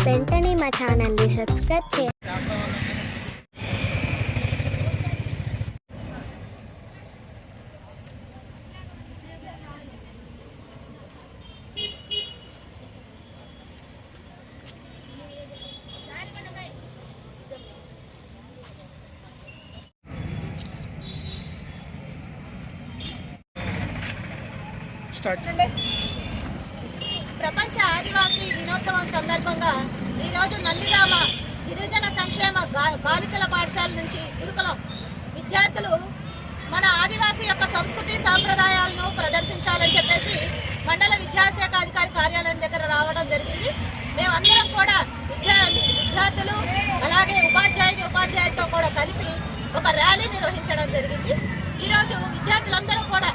వెంటనే మా ఛానల్ని సబ్స్క్రైబ్ చేయండి. ప్రపంచ ఆదివాసీ దినోత్సవం సందర్భంగా ఈరోజు నందిగామ గిరిజన సంక్షేమ బాలికల పాఠశాల నుంచి గురుకులం విద్యార్థులు మన ఆదివాసీ యొక్క సంస్కృతి సాంప్రదాయాలను ప్రదర్శించాలని చెప్పేసి మండల విద్యాశాఖ అధికారి కార్యాలయం దగ్గర రావడం జరిగింది. మేమందరం కూడా విద్యార్థులు అలాగే ఉపాధ్యాయులతో కూడా కలిపి ఒక ర్యాలీ నిర్వహించడం జరిగింది. ఈరోజు విద్యార్థులందరూ కూడా